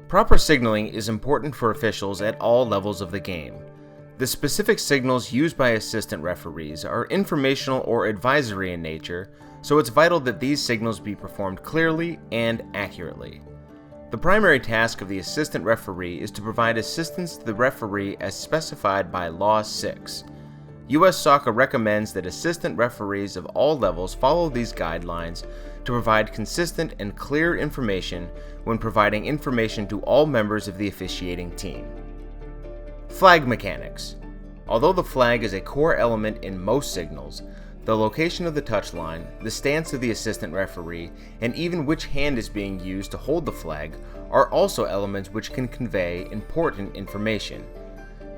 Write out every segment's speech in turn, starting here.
Proper signaling is important for officials at all levels of the game. The specific signals used by assistant referees are informational or advisory in nature, so it's vital that these signals be performed clearly and accurately. The primary task of the assistant referee is to provide assistance to the referee as specified by Law 6. U.S. Soccer recommends that assistant referees of all levels follow these guidelines to provide consistent and clear information when providing information to all members of the officiating team. Flag mechanics. Although the flag is a core element in most signals, the location of the touchline, the stance of the assistant referee, and even which hand is being used to hold the flag are also elements which can convey important information.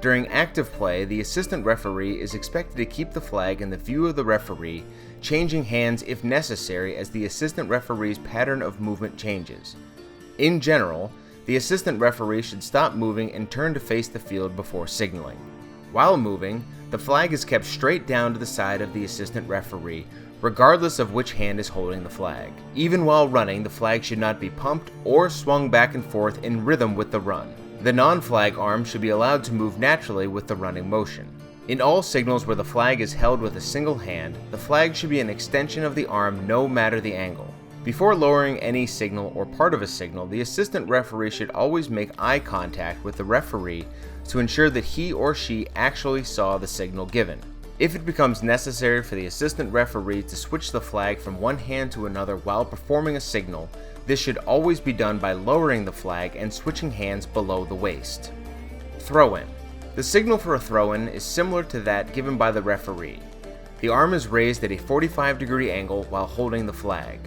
During active play, the assistant referee is expected to keep the flag in the view of the referee, changing hands if necessary as the assistant referee's pattern of movement changes. In general, the assistant referee should stop moving and turn to face the field before signaling. While moving, the flag is kept straight down to the side of the assistant referee, regardless of which hand is holding the flag. Even while running, the flag should not be pumped or swung back and forth in rhythm with the run. The non-flag arm should be allowed to move naturally with the running motion. In all signals where the flag is held with a single hand, the flag should be an extension of the arm no matter the angle. Before lowering any signal or part of a signal, the assistant referee should always make eye contact with the referee to ensure that he or she actually saw the signal given. If it becomes necessary for the assistant referee to switch the flag from one hand to another while performing a signal, this should always be done by lowering the flag and switching hands below the waist. Throw-in. The signal for a throw-in is similar to that given by the referee. The arm is raised at a 45-degree angle while holding the flag.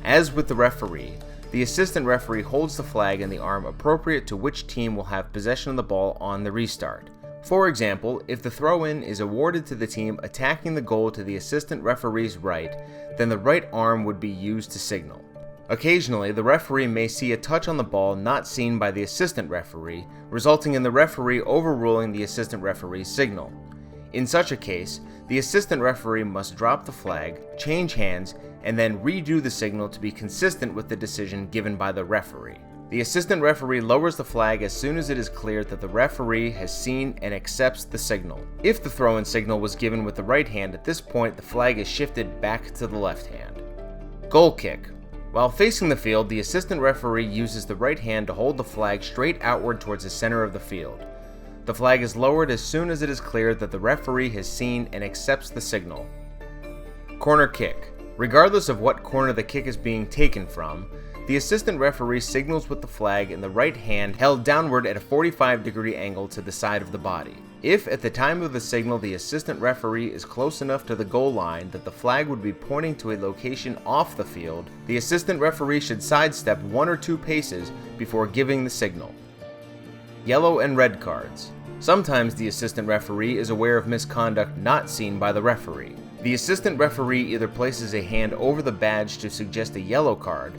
As with the referee, the assistant referee holds the flag in the arm appropriate to which team will have possession of the ball on the restart. For example, if the throw-in is awarded to the team attacking the goal to the assistant referee's right, then the right arm would be used to signal. Occasionally, the referee may see a touch on the ball not seen by the assistant referee, resulting in the referee overruling the assistant referee's signal. In such a case, the assistant referee must drop the flag, change hands, and then redo the signal to be consistent with the decision given by the referee. The assistant referee lowers the flag as soon as it is clear that the referee has seen and accepts the signal. If the throw-in signal was given with the right hand, at this point the flag is shifted back to the left hand. Goal kick. While facing the field, the assistant referee uses the right hand to hold the flag straight outward towards the center of the field. The flag is lowered as soon as it is clear that the referee has seen and accepts the signal. Corner kick. Regardless of what corner the kick is being taken from, the assistant referee signals with the flag in the right hand held downward at a 45-degree angle to the side of the body. If at the time of the signal the assistant referee is close enough to the goal line that the flag would be pointing to a location off the field, the assistant referee should sidestep 1 or 2 paces before giving the signal. Yellow and red cards. Sometimes the assistant referee is aware of misconduct not seen by the referee. The assistant referee either places a hand over the badge to suggest a yellow card,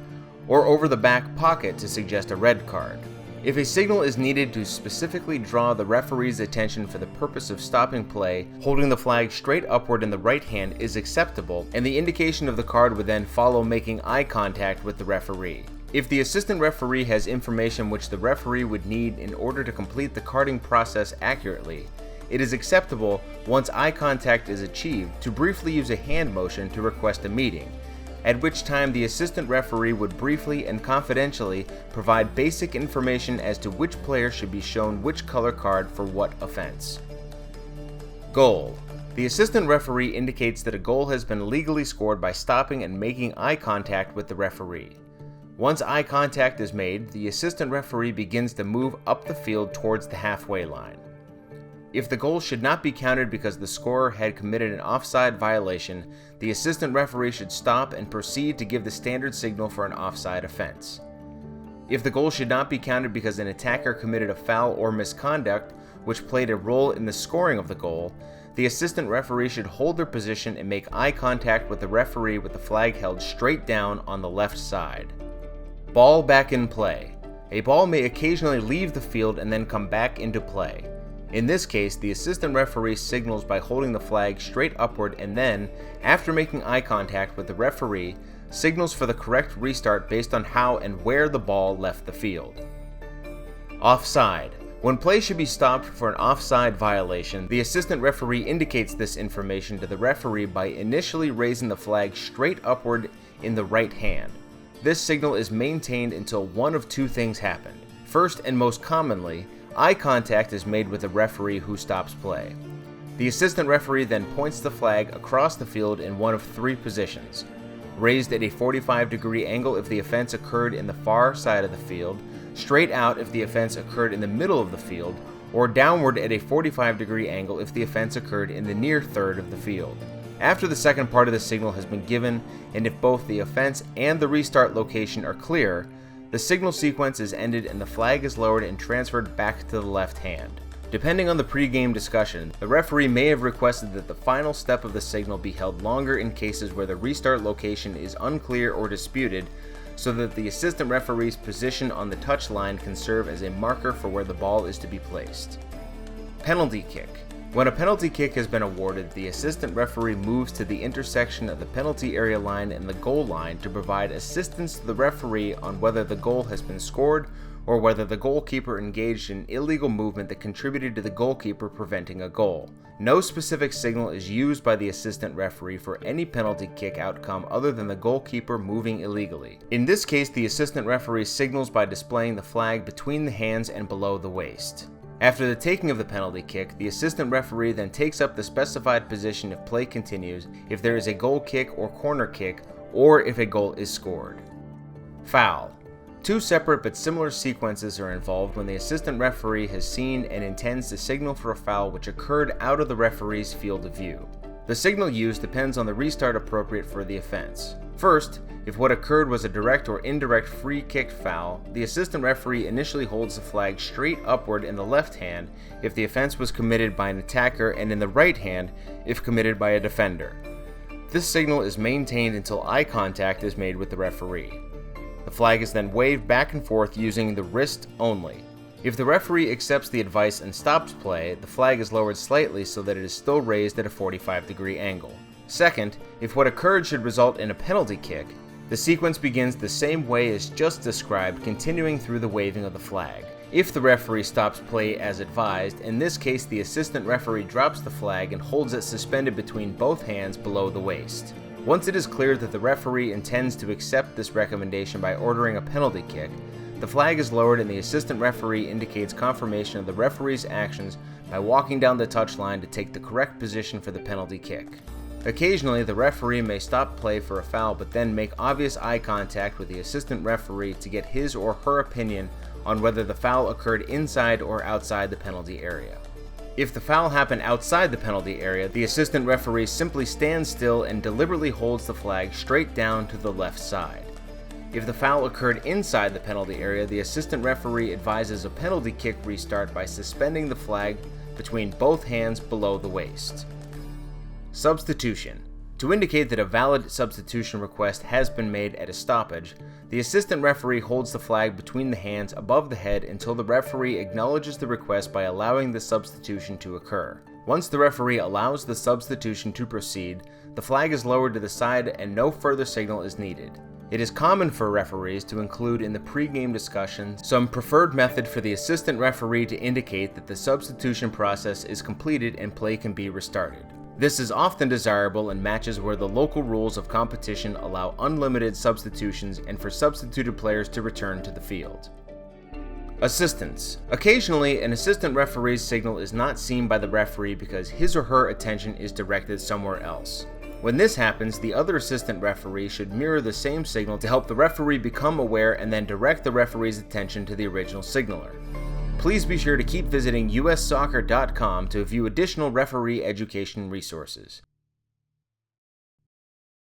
or over the back pocket to suggest a red card. If a signal is needed to specifically draw the referee's attention for the purpose of stopping play, holding the flag straight upward in the right hand is acceptable, and the indication of the card would then follow making eye contact with the referee. If the assistant referee has information which the referee would need in order to complete the carding process accurately, it is acceptable, once eye contact is achieved, to briefly use a hand motion to request a meeting, at which time the assistant referee would briefly and confidentially provide basic information as to which player should be shown which color card for what offense. Goal. The assistant referee indicates that a goal has been legally scored by stopping and making eye contact with the referee. Once eye contact is made, the assistant referee begins to move up the field towards the halfway line. If the goal should not be counted because the scorer had committed an offside violation, the assistant referee should stop and proceed to give the standard signal for an offside offense. If the goal should not be counted because an attacker committed a foul or misconduct which played a role in the scoring of the goal, the assistant referee should hold their position and make eye contact with the referee with the flag held straight down on the left side. Ball back in play. A ball may occasionally leave the field and then come back into play. In this case, the assistant referee signals by holding the flag straight upward and then, after making eye contact with the referee, signals for the correct restart based on how and where the ball left the field. Offside. When play should be stopped for an offside violation, the assistant referee indicates this information to the referee by initially raising the flag straight upward in the right hand. This signal is maintained until one of two things happen. First, and most commonly, eye contact is made with the referee who stops play. The assistant referee then points the flag across the field in one of three positions: raised at a 45-degree angle if the offense occurred in the far side of the field, straight out if the offense occurred in the middle of the field, or downward at a 45-degree angle if the offense occurred in the near third of the field. After the second part of the signal has been given, and if both the offense and the restart location are clear, the signal sequence is ended and the flag is lowered and transferred back to the left hand. Depending on the pre-game discussion, the referee may have requested that the final step of the signal be held longer in cases where the restart location is unclear or disputed, so that the assistant referee's position on the touch line can serve as a marker for where the ball is to be placed. Penalty kick. When a penalty kick has been awarded, the assistant referee moves to the intersection of the penalty area line and the goal line to provide assistance to the referee on whether the goal has been scored or whether the goalkeeper engaged in illegal movement that contributed to the goalkeeper preventing a goal. No specific signal is used by the assistant referee for any penalty kick outcome other than the goalkeeper moving illegally. In this case, the assistant referee signals by displaying the flag between the hands and below the waist. After the taking of the penalty kick, the assistant referee then takes up the specified position if play continues, if there is a goal kick or corner kick, or if a goal is scored. Foul. Two separate but similar sequences are involved when the assistant referee has seen and intends to signal for a foul which occurred out of the referee's field of view. The signal used depends on the restart appropriate for the offense. First, if what occurred was a direct or indirect free kick foul, the assistant referee initially holds the flag straight upward in the left hand if the offense was committed by an attacker and in the right hand if committed by a defender. This signal is maintained until eye contact is made with the referee. The flag is then waved back and forth using the wrist only. If the referee accepts the advice and stops play, the flag is lowered slightly so that it is still raised at a 45-degree angle. Second, if what occurred should result in a penalty kick, the sequence begins the same way as just described, continuing through the waving of the flag. If the referee stops play as advised, in this case the assistant referee drops the flag and holds it suspended between both hands below the waist. Once it is clear that the referee intends to accept this recommendation by ordering a penalty kick, the flag is lowered and the assistant referee indicates confirmation of the referee's actions by walking down the touchline to take the correct position for the penalty kick. Occasionally, the referee may stop play for a foul but then make obvious eye contact with the assistant referee to get his or her opinion on whether the foul occurred inside or outside the penalty area. If the foul happened outside the penalty area, the assistant referee simply stands still and deliberately holds the flag straight down to the left side. If the foul occurred inside the penalty area, the assistant referee advises a penalty kick restart by suspending the flag between both hands below the waist. Substitution. To indicate that a valid substitution request has been made at a stoppage, the assistant referee holds the flag between the hands above the head until the referee acknowledges the request by allowing the substitution to occur. Once the referee allows the substitution to proceed, the flag is lowered to the side and no further signal is needed. It is common for referees to include in the pre-game discussion some preferred method for the assistant referee to indicate that the substitution process is completed and play can be restarted. This is often desirable in matches where the local rules of competition allow unlimited substitutions and for substituted players to return to the field. Assistance. Occasionally, an assistant referee's signal is not seen by the referee because his or her attention is directed somewhere else. When this happens, the other assistant referee should mirror the same signal to help the referee become aware and then direct the referee's attention to the original signaler. Please be sure to keep visiting ussoccer.com to view additional referee education resources.